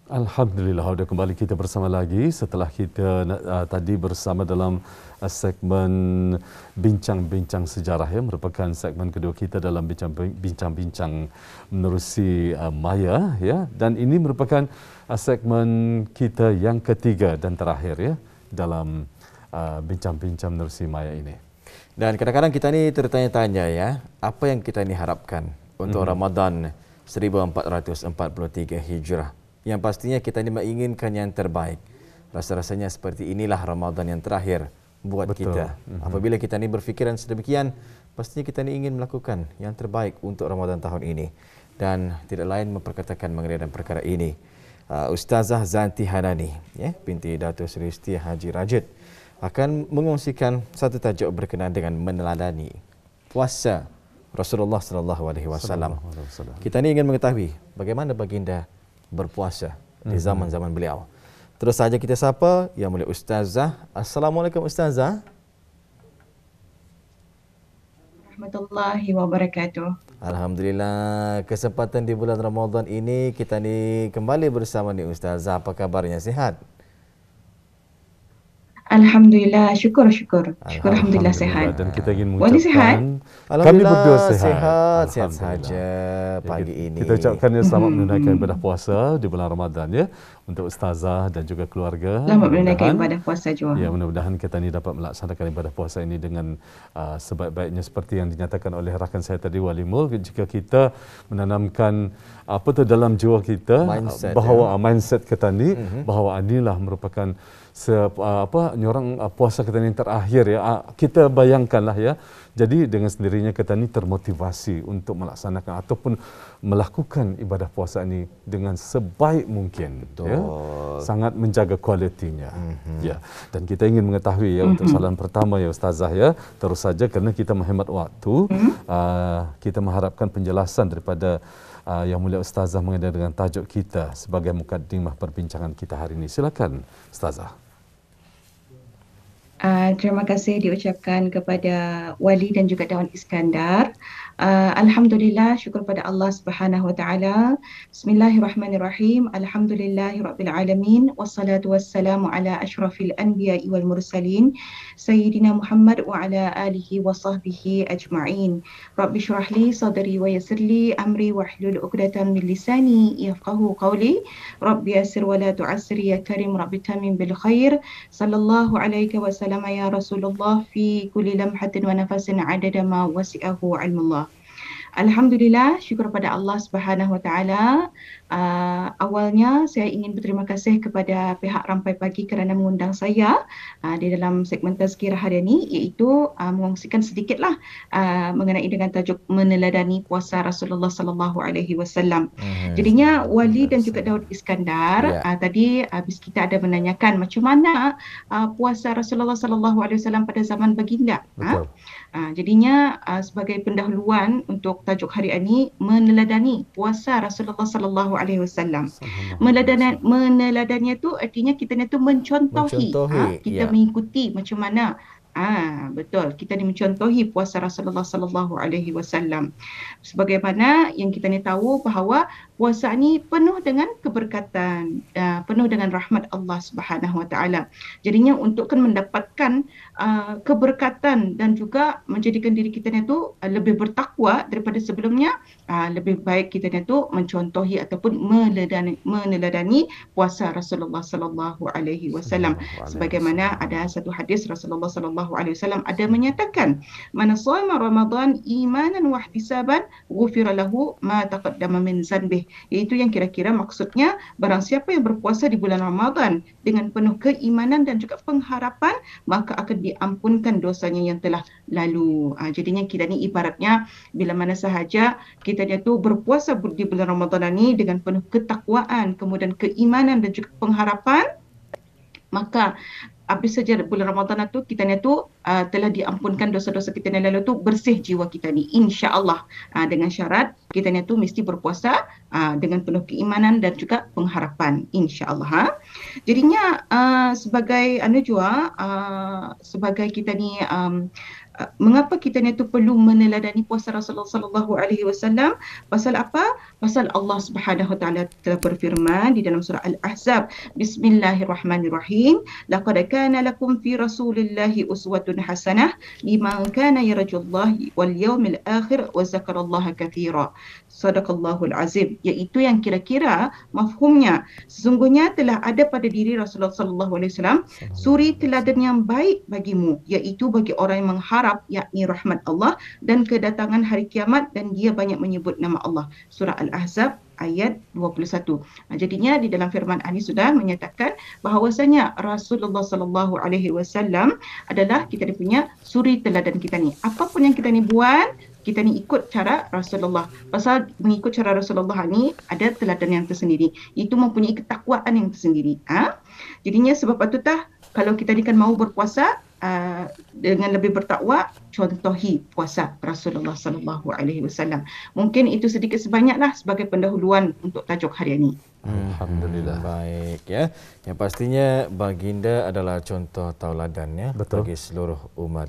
Alhamdulillah, sudah kembali kita bersama lagi setelah kita tadi bersama dalam segmen bincang-bincang sejarah, ya, merupakan segmen kedua kita dalam bincang-bincang menerusi maya, ya, dan ini merupakan segmen kita yang ketiga dan terakhir, ya, dalam bincang-bincang menerusi maya ini. Dan kadang-kadang kita ni tertanya-tanya, ya, apa yang kita ni harapkan untuk Ramadan 1443 Hijrah. Yang pastinya kita ini menginginkan yang terbaik. Rasa-rasanya seperti inilah Ramadan yang terakhir buat kita. Apabila kita ini berfikiran sedemikian, pastinya kita ini ingin melakukan yang terbaik untuk Ramadan tahun ini. Dan tidak lain memperkatakan mengenai perkara ini, Ustazah Zanti Hanani, ya, binti Datuk Seri Setia Haji Rajid, akan mengongsikan satu tajuk berkenaan dengan meneladani puasa Rasulullah SAW. Kita ini ingin mengetahui bagaimana baginda berpuasa di zaman-zaman beliau. Terus saja kita sapa Yang Mulia Ustazah. Assalamualaikum Ustazah. Warahmatullahi wabarakatuh. Alhamdulillah, kesempatan di bulan Ramadan ini kita ni kembali bersama ni Ustazah. Apa kabarnya, sihat? Alhamdulillah, syukur. Alhamdulillah sehat. Dan kita ingin Wali sihat? mengucapkan kami berdua sehat saja pagi ini. Kita ucapkan selamat menunaikan ibadah puasa di bulan Ramadan, ya, untuk Ustazah dan juga keluarga. Selamat menunaikan ibadah puasa juga. Ya, mudah-mudahan kita ni dapat melaksanakan ibadah puasa ini dengan sebaik-baiknya seperti yang dinyatakan oleh rakan saya tadi, Wali Mul. Jika kita menanamkan dalam jiwa kita mindset, bahawa mindset kita ni bahawa inilah merupakan nyorang puasa kita ni terakhir, ya, kita bayangkanlah, ya, jadi dengan sendirinya kita ni termotivasi untuk melaksanakan ataupun melakukan ibadah puasa ini dengan sebaik mungkin. Ya, sangat menjaga kualitinya. Ya, dan kita ingin mengetahui, ya, untuk soalan pertama, ya Ustazah, ya, terus saja kerana kita menghemat waktu, kita mengharapkan penjelasan daripada Yang Mulia Ustazah mengenai dengan tajuk kita sebagai mukaddimah perbincangan kita hari ini. Silakan Ustazah. Terima kasih diucapkan kepada Wali dan juga Dawan Iskandar. Alhamdulillah, syukur pada Allah Subhanahu wa taala. Bismillahirrahmanirrahim. Alhamdulillahirabbil alamin wassalatu wassalamu ala asyrafil anbiya'i wal mursalin sayyidina Muhammad wa ala alihi wa sahbihi ajma'in. Rabbi shrah li sadri wa yassir li amri wahlul 'uqdatam min lisani yafqahu qawli. Rabbi yassir wa la tu'assir ya karim, rabbi tamim bil khair. Sallallahu alaihi wasallam ya Rasulullah fi kulli lamhatin wa nafasin 'adada ma wasi'ahu 'ilmullah. Alhamdulillah, syukur pada Allah Subhanahu wa taala. Awalnya saya ingin berterima kasih kepada pihak Rampai Pagi kerana mengundang saya di dalam segmen tazkirah hari ini, iaitu mengongsikan sedikitlah mengenai dengan tajuk meneladani puasa Rasulullah sallallahu alaihi wasallam. Jadinya Wali dan juga Daud Iskandar, tadi habis kita ada menanyakan macam mana puasa Rasulullah sallallahu alaihi wasallam pada zaman baginda. Jadinya sebagai pendahuluan untuk tajuk hari ini, meneladani puasa Rasulullah sallallahu alaihi wasallam. Meneladani itu artinya kita itu mencontohi. Kita mengikuti macam mana. Betul, kita ni mencontohi puasa Rasulullah sallallahu alaihi wasallam. Sebagaimana yang kita ni tahu bahawa puasa ni penuh dengan keberkatan, penuh dengan rahmat Allah Subhanahu wa taala. Jadinya untuk mendapatkan keberkatan dan juga menjadikan diri kita ni tu lebih bertakwa daripada sebelumnya, lebih baik kita ni tu mencontohi ataupun meneladani puasa Rasulullah sallallahu alaihi wasallam. Sebagaimana ada satu hadis Rasulullah sallallahu alaihi wasallam ada menyatakan, man shoma Ramadan imanan wa ihtisaban ghufira lahu ma taqaddama min zanbih. Iaitu yang kira-kira maksudnya, barang siapa yang berpuasa di bulan Ramadan dengan penuh keimanan dan juga pengharapan, maka akan diampunkan dosanya yang telah lalu. Jadinya kita ni ibaratnya bila mana sahaja kita ni tu berpuasa di bulan Ramadan ini dengan penuh ketakwaan, kemudian keimanan dan juga pengharapan, maka habis saja bulan Ramadan itu kita ni tu telah diampunkan dosa-dosa kita yang lalu tu, bersih jiwa kita ni, insya-Allah. Dengan syarat kita ni tu mesti berpuasa dengan penuh keimanan dan juga pengharapan, insya-Allah. Jadinya sebagai sebagai kita ni mengapa kita ni tu perlu meneladani puasa Rasulullah sallallahu alaihi wasallam? Pasal apa? Pasal Allah Subhanahu wa taala telah berfirman di dalam surah Al-Ahzab, Bismillahirrahmanirrahim, laqad kana lakum fi Rasulillahi uswatun hasanah liman kana yarjullaha wal yawmil akhir wa zakarallaha katsira. Sadaqallahul azim, iaitu yang kira-kira mafhumnya, sesungguhnya telah ada pada diri Rasulullah sallallahu alaihi wasallam suri teladan yang baik bagimu, iaitu bagi orang yang mengharap yakni rahmat Allah dan kedatangan hari kiamat, dan dia banyak menyebut nama Allah. Surah Al-Ahzab ayat 21. Jadinya di dalam firman ini sudah menyatakan bahawasanya Rasulullah sallallahu alaihi wasallam adalah kita punya suri teladan kita ni. Apapun yang kita ni buat, kita ni ikut cara Rasulullah. Pasal mengikut cara Rasulullah ni ada teladan yang tersendiri. Itu mempunyai ketakwaan yang tersendiri. Jadinya sebab itu kalau kita ni kan mau berpuasa dengan lebih bertakwa, contohi puasa Rasulullah sallallahu alaihi wasallam. Mungkin itu sedikit sebanyaklah sebagai pendahuluan untuk tajuk hari ini. Alhamdulillah. Baik ya. Yang pastinya baginda adalah contoh tauladan ya bagi seluruh umat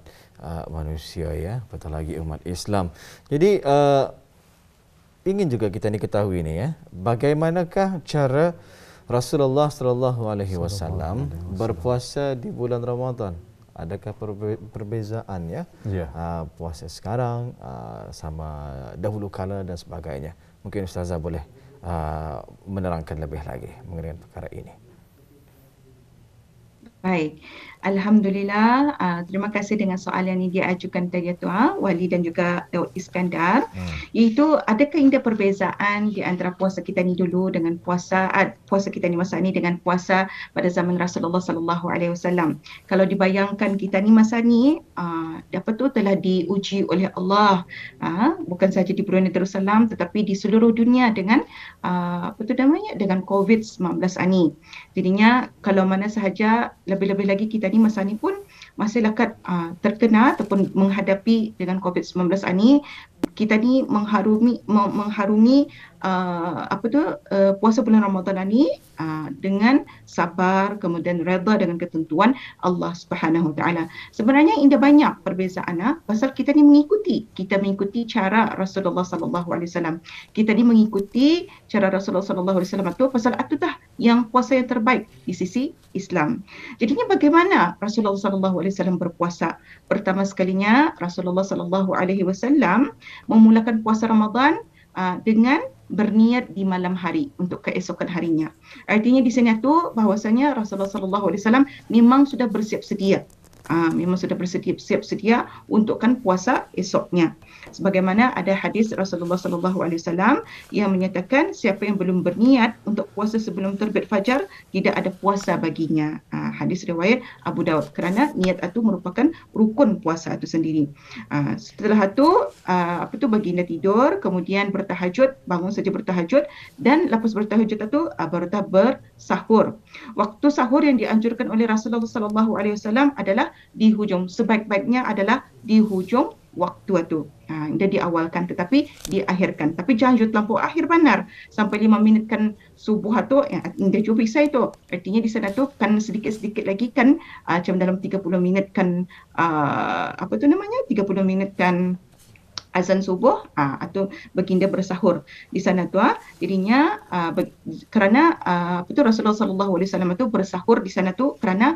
manusia ya, betul lagi umat Islam. Jadi ingin juga kita ni ketahui ni ya, bagaimanakah cara Rasulullah sallallahu alaihi wasallam berpuasa di bulan Ramadan? Adakah perbezaan ya? Puasa sekarang sama dahulu kala dan sebagainya. Mungkin Ustazah boleh menerangkan lebih lagi mengenai perkara ini. Baik, Alhamdulillah. Terima kasih dengan soalan yang diajukan tadi Wali dan juga Daud Iskandar. Iaitu adakah ada perbezaan di antara puasa kita ni dulu dengan puasa kita ni masa ni dengan puasa pada zaman Rasulullah sallallahu alaihi wasallam. Kalau dibayangkan kita ni masa ni dapat tu telah diuji oleh Allah, bukan saja di Brunei Darussalam tetapi di seluruh dunia dengan dengan COVID-19 ni. Jadinya kalau mana sahaja, lebih-lebih lagi kita ni masa ni pun masih lakat terkena ataupun menghadapi dengan COVID-19 ni, kita ni mengharumi puasa bulan Ramadan ni dengan sabar, kemudian redha dengan ketentuan Allah Subhanahu Wa Taala. Sebenarnya ada banyak perbezaan pasal kita ni mengikuti cara Rasulullah sallallahu alaihi wasallam. Kita ni mengikuti cara Rasulullah sallallahu alaihi wasallam tu pasal itu yang puasa yang terbaik di sisi Islam. Jadinya bagaimana Rasulullah sallallahu alaihi wasallam berpuasa? Pertama sekalinya Rasulullah sallallahu alaihi wasallam memulakan puasa Ramadan dengan berniat di malam hari untuk keesokan harinya. Artinya di sini tu bahawasanya Rasulullah sallallahu alaihi wasallam memang sudah bersiap sedia. Bersiap sedia untukkan puasa esoknya. Sebagaimana ada hadis Rasulullah sallallahu alaihi wasallam yang menyatakan siapa yang belum berniat untuk puasa sebelum terbit fajar, tidak ada puasa baginya. Hadis riwayat Abu Daud, kerana niat itu merupakan rukun puasa itu sendiri. Setelah itu baginda tidur, kemudian bertahajud, bangun saja bertahajud, dan lepas bertahajud itu baru bersahur. Waktu sahur yang dianjurkan oleh Rasulullah sallallahu alaihi wasallam adalah di hujung, sebaik-baiknya adalah di hujung waktu itu. Dia diawalkan tetapi diakhirkan. Tapi jangan terlampau akhir benar sampai 5 minit kan subuh itu dia juga bisa itu. Artinya di sana tu kan sedikit-sedikit lagi kan macam dalam 30 minit kan 30 minit kan azan subuh atau baginda bersahur di sana tu. Jadinya kerana Rasulullah sallallahu alaihi wasallam itu bersahur di sana tu kerana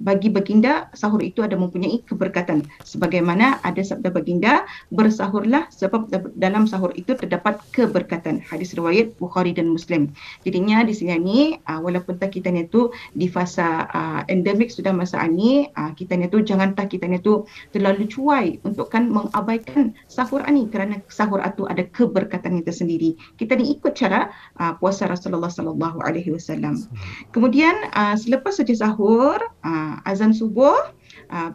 bagi baginda sahur itu ada mempunyai keberkatan, sebagaimana ada sabda baginda, bersahurlah sebab dalam sahur itu terdapat keberkatan. Hadis riwayat Bukhari dan Muslim. Jadinya di sini walaupun kita ni tu di fasa endemik sudah masa ini, kita ni tu jangan kita ni tu terlalu cuai untuk kan mengabaikan sahur ni, kerana sahur itu ada keberkatan itu sendiri. Kita ni ikut cara puasa Rasulullah sallallahu alaihi wasallam. Kemudian selepas saja sahur, azan subuh,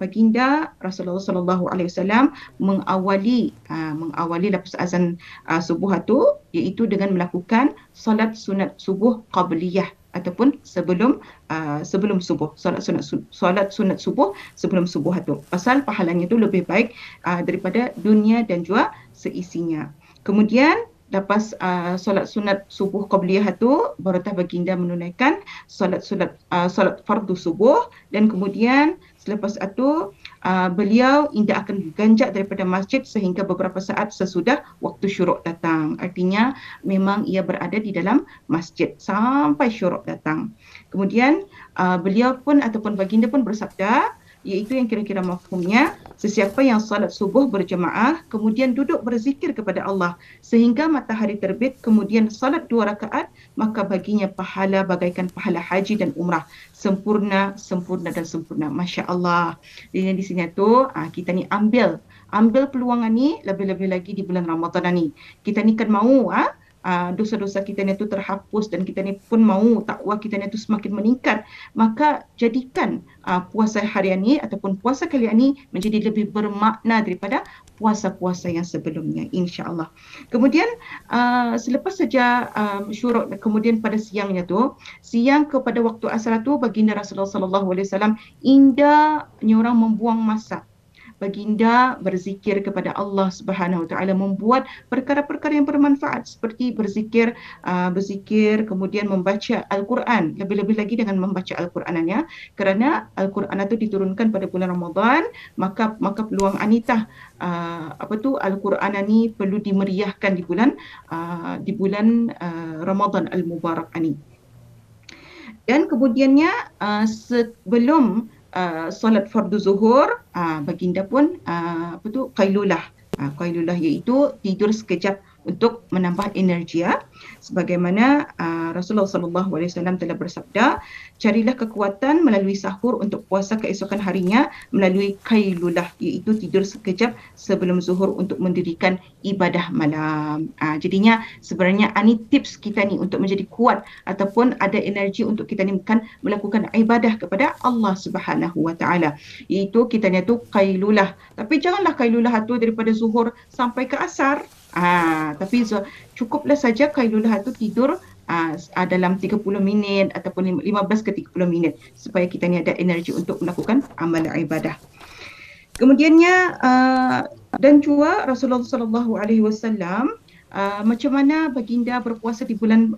baginda Rasulullah sallallahu alaihi wasallam mengawali lepas azan subuh itu, iaitu dengan melakukan solat sunat subuh qabliyah ataupun sebelum subuh, solat sunat subuh sebelum subuh itu. Pasal pahalanya itu lebih baik daripada dunia dan juga seisinya. Kemudian lepas solat sunat subuh qabliyah itu, barulah baginda menunaikan solat fardu subuh, dan kemudian selepas itu beliau tidak akan ganjak daripada masjid sehingga beberapa saat sesudah waktu syuruk datang. Artinya memang ia berada di dalam masjid sampai syuruk datang. Kemudian beliau pun ataupun baginda pun bersabda, iaitu yang kira-kira mafhumnya, sesiapa yang salat subuh berjemaah kemudian duduk berzikir kepada Allah sehingga matahari terbit kemudian salat 2 rakaat, maka baginya pahala bagaikan pahala haji dan umrah, sempurna, sempurna dan sempurna. Masya Allah. Jadi di sini tu kita ni ambil peluangan ni, lebih-lebih lagi di bulan Ramadan ni. Kita ni kan mahu dosa-dosa kita ni tu terhapus dan kita ni pun mahu takwa kita ni tu semakin meningkat, maka jadikan puasa harian ni ataupun puasa kali ini menjadi lebih bermakna daripada puasa-puasa yang sebelumnya, insya-Allah. Kemudian selepas saja syuruk, kemudian pada siangnya tu, siang kepada waktu asar tu, baginda Rasulullah sallallahu alaihi wasallam indahnya orang membuang masa. Baginda berzikir kepada Allah Subhanahu Wa Taala, membuat perkara-perkara yang bermanfaat seperti berzikir, kemudian membaca Al-Quran, lebih-lebih lagi dengan membaca Al-Quranannya, kerana Al-Quran itu diturunkan pada bulan Ramadan, maka peluang anitah Al-Quran ini perlu dimeriahkan di bulan Ramadan Al-Mubarak ini. Dan kemudiannya sebelum solat fardu zuhur, baginda pun qailulah. Qailulah iaitu tidur sekejap untuk menambah energi, sebagaimana Rasulullah sallallahu alaihi wasallam telah bersabda, carilah kekuatan melalui sahur untuk puasa keesokan harinya melalui qailulah, iaitu tidur sekejap sebelum zuhur untuk mendirikan ibadah malam. Jadinya sebenarnya ini tips kita ni untuk menjadi kuat ataupun ada energi untuk kita ni kan melakukan ibadah kepada Allah Subhanahu Wa Taala, iaitu kita ni tu qailulah. Tapi janganlah qailulah tu daripada zuhur sampai ke asar. Tapi cukuplah saja qailulah itu tidur dalam 30 minit ataupun 15 ke 30 minit supaya kita ni ada energi untuk melakukan amal ibadah. Kemudiannya dan juga Rasulullah sallallahu alaihi wasallam macam mana baginda berpuasa di bulan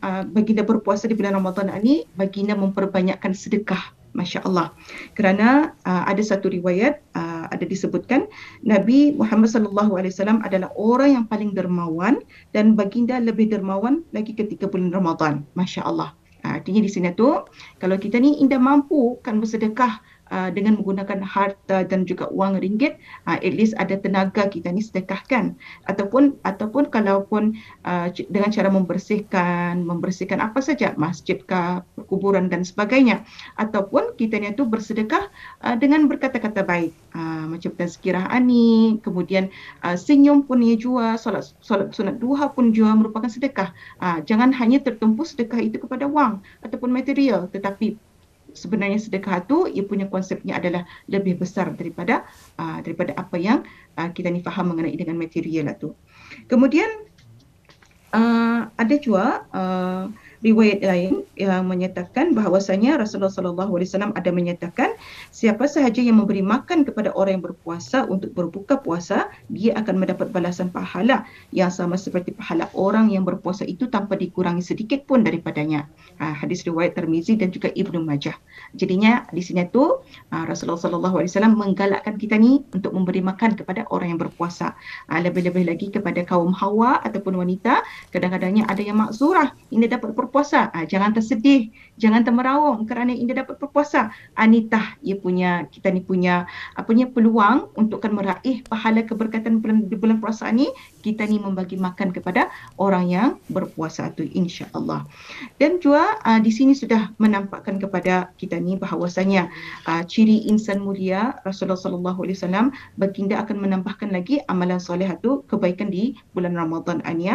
Ramadan ini, baginda memperbanyakkan sedekah. Masya Allah. Kerana ada satu riwayat ada disebutkan Nabi Muhammad sallallahu alaihi wasallam adalah orang yang paling dermawan dan baginda lebih dermawan lagi ketika bulan Ramadan. Masya Allah. Artinya di sini tu kalau kita ni indah mampu kan bersedekah dengan menggunakan harta dan juga wang ringgit, at least ada tenaga kita ni sedekahkan, ataupun kalaupun dengan cara membersihkan apa saja, masjid kah, kuburan dan sebagainya, ataupun kita ni tu bersedekah dengan berkata-kata baik, macam tazkirah ani, kemudian senyum pun ia jua, solat sunat duha pun jua merupakan sedekah. Jangan hanya tertumpu sedekah itu kepada wang ataupun material, tetapi sebenarnya sedekah itu ia punya konsepnya adalah lebih besar daripada apa yang kita ni faham mengenai dengan material itu. Kemudian ada juga riwayat lain yang menyatakan bahawasanya Rasulullah sallallahu alaihi wasallam ada menyatakan siapa sahaja yang memberi makan kepada orang yang berpuasa untuk berbuka puasa, dia akan mendapat balasan pahala yang sama seperti pahala orang yang berpuasa itu tanpa dikurangi sedikit pun daripadanya. Hadis riwayat Tirmizi dan juga Ibnu Majah. Jadinya di sini tu Rasulullah sallallahu alaihi wasallam menggalakkan kita ni untuk memberi makan kepada orang yang berpuasa. Lebih-lebih lagi kepada kaum hawa ataupun wanita, kadang-kadangnya ada yang makzurah, ini dapat berpuasa. Jangan tersedih, jangan termeraung kerana Indah dapat berpuasa. Anitah kita ni punya peluang untuk kan meraih pahala keberkatan di bulan puasa ni, kita ni membagi makan kepada orang yang berpuasa tu, insya-Allah. Dan juga di sini sudah menampakkan kepada kita ni bahawasanya ciri insan mulia Rasulullah sallallahu alaihi wasallam, baginda akan menambahkan lagi amalan soleh itu, kebaikan di bulan Ramadan ni,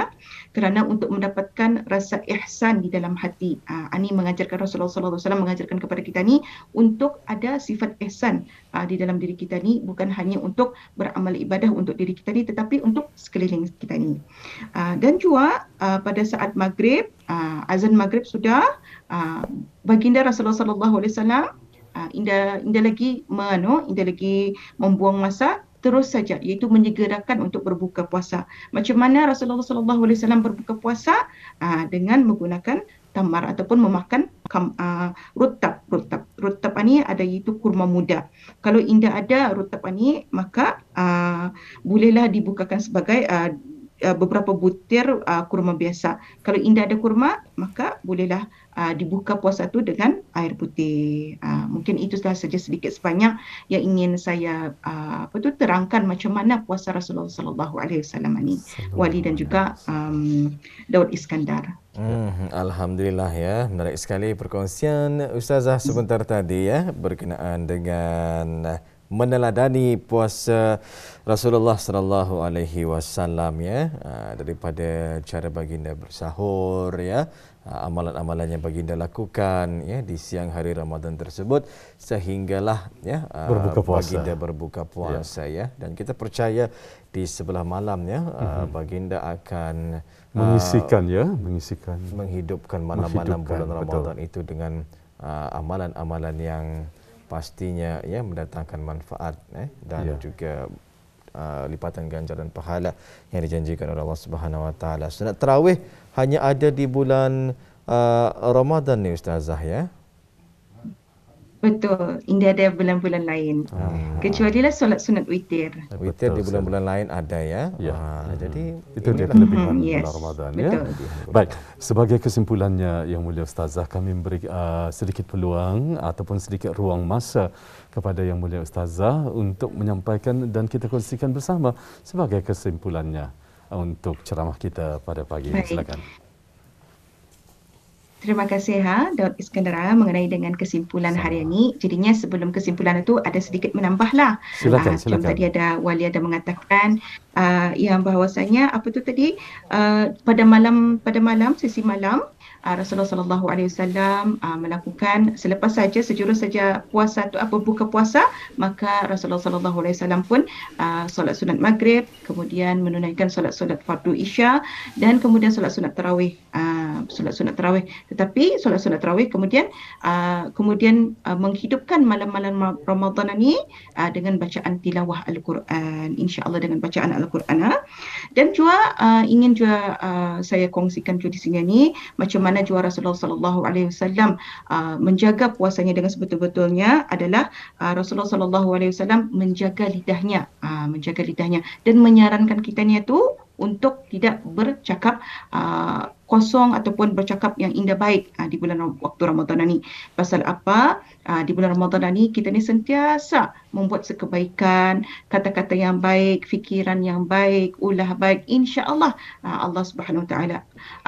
kerana untuk mendapatkan rasa ihsan di dalam hati. Ini mengajarkan Rasulullah sallallahu alaihi wasallam mengajarkan kepada kita ni untuk ada sifat ihsan di dalam diri kita ni, bukan hanya untuk beramal ibadah untuk diri kita ni, tetapi untuk sekeliling kita ni. Dan juga pada saat maghrib, azan maghrib sudah, baginda Rasulullah sallallahu alaihi wasallam indah lagi membuang masa, terus saja, iaitu menyegerakan untuk berbuka puasa. Macam mana Rasulullah sallallahu alaihi wasallam berbuka puasa? Dengan menggunakan tamar ataupun memakan rutab. Rutab ini ni ada iaitu kurma muda. Kalau Indah ada rutab ni, maka bolehlah dibukakan sebagai beberapa butir kurma biasa. Kalau Indah ada kurma, maka bolehlah dibuka puasa tu dengan air putih. Mungkin itu saja sedikit sebanyak yang ingin saya terangkan macam mana puasa Rasulullah sallallahu alaihi wasallam ini, Wali dan juga Daud Iskandar. Alhamdulillah ya, menarik sekali perkongsian Ustazah sebentar tadi ya berkenaan dengan meneladani puasa Rasulullah sallallahu alaihi wasallam ya, daripada cara baginda bersahur ya, amalan-amalan yang baginda lakukan ya di siang hari Ramadan tersebut sehinggalah ya baginda berbuka puasa ya, dan kita percaya di sebelah malam ya baginda akan menghidupkan malam-malam bulan Ramadan itu dengan amalan-amalan yang pastinya ya mendatangkan manfaat dan juga lipatan ganjaran pahala yang dijanjikan oleh Allah Subhanahu Wa Taala. Sunat tarawih hanya ada di bulan Ramadan ni Ustazah ya. Betul, Indah ada bulan-bulan lain. Kecualilah solat sunat witir. Witir di bulan-bulan lain ada ya. Jadi itu dia kelebihan bulan Ramadan ya. Baik, sebagai kesimpulannya Yang Mulia Ustazah, kami memberi sedikit peluang ataupun sedikit ruang masa kepada Yang Mulia Ustazah untuk menyampaikan dan kita kongsikan bersama sebagai kesimpulannya untuk ceramah kita pada pagi ini. Silakan. Terima kasih Daud Iskandar mengenai dengan kesimpulan hari ini. Jadinya sebelum kesimpulan itu ada sedikit menambahlah. Silakan. Macam tadi Wali ada mengatakan yang bahawasanya pada malam sesi malam Rasulullah sallallahu alaihi wasallam melakukan selepas saja sejurus saja puasa tu berbuka puasa, maka Rasulullah sallallahu alaihi wasallam pun solat sunat maghrib, kemudian menunaikan solat-solat fardu isya dan kemudian solat sunat tarawih. Tetapi solat sunat tarawih kemudian menghidupkan malam-malam Ramadan ini dengan bacaan tilawah Al-Quran, insya-Allah dengan bacaan Al-Quran. Dan juga ingin juga saya kongsikan juga di sini ni macam mana juga Rasulullah sallallahu alaihi wasallam menjaga puasanya dengan sebetul-betulnya adalah Rasulullah sallallahu alaihi wasallam menjaga lidahnya dan menyarankan kita ni tu untuk tidak bercakap kosong ataupun bercakap yang indah baik di bulan waktu Ramadan ini. Pasal apa? Di bulan Ramadan ini kita ni sentiasa membuat sekebaikan, kata-kata yang baik, fikiran yang baik, ulah baik. Insya-Allah Allah Subhanahu Wa Taala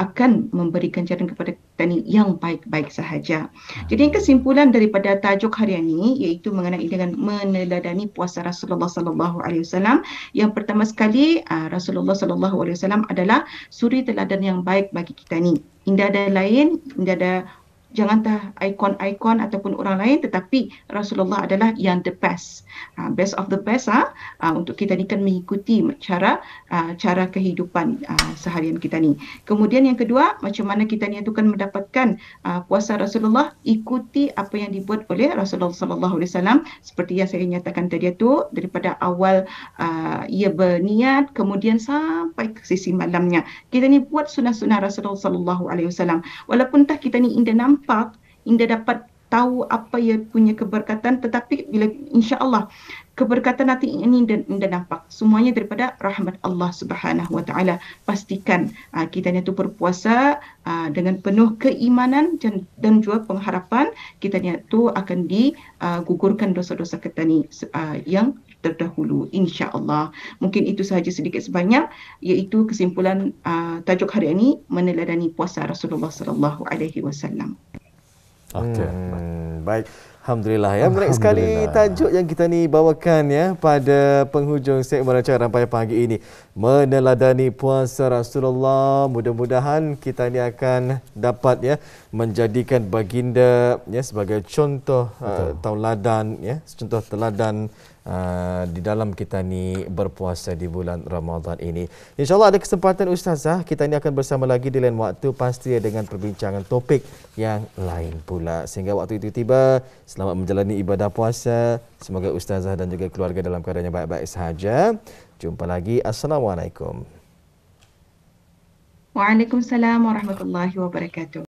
akan memberikan ganjaran kepada kita ni yang baik-baik sahaja. Jadi kesimpulan daripada tajuk hari ini iaitu mengenai dengan meneladani puasa Rasulullah sallallahu alaihi wasallam. Yang pertama sekali Rasulullah sallallahu alaihi wasallam adalah suri teladan yang baik bagi kita ni. Indah ada lain, indah ada jangan ikon-ikon ataupun orang lain, tetapi Rasulullah adalah yang the best. Best of the best untuk kita ni kan mengikuti cara kehidupan seharian kita ni. Kemudian yang kedua, macam mana kita ni tu kan mendapatkan puasa Rasulullah, ikuti apa yang dibuat oleh Rasulullah sallallahu alaihi wasallam seperti yang saya nyatakan tadi tu, daripada awal ia berniat kemudian sampai ke sisi malamnya. Kita ni buat sunah-sunah Rasulullah sallallahu alaihi wasallam. Walaupun tak kita ni indah nampak, indah dapat tahu apa ia punya keberkatan, tetapi bila insya-Allah keberkatan nanti ini indah nampak semuanya daripada rahmat Allah Subhanahu Wa Taala. Pastikan kita ni tu berpuasa dengan penuh keimanan dan juga pengharapan kita ni tu akan digugurkan dosa-dosa kita ni yang terdahulu, insya-Allah. Mungkin itu sahaja sedikit sebanyak iaitu kesimpulan tajuk hari ini, meneladani puasa Rasulullah sallallahu alaihi wasallam. Baik. Alhamdulillah ya, menarik sekali tajuk yang kita ni bawakan ya pada penghujung segmen acara Rampai Pagi ini. Meneladani puasa Rasulullah. Mudah-mudahan kita ni akan dapat ya menjadikan baginda ya sebagai contoh tauladan ya, contoh teladan di dalam kita ni berpuasa di bulan Ramadan ini. InsyaAllah ada kesempatan Ustazah, kita ni akan bersama lagi di lain waktu, pasti dengan perbincangan topik yang lain pula. Sehingga waktu itu tiba, selamat menjalani ibadah puasa. Semoga Ustazah dan juga keluarga dalam keadaan yang baik-baik sahaja. Jumpa lagi. Assalamualaikum. Waalaikumsalam warahmatullahi wabarakatuh.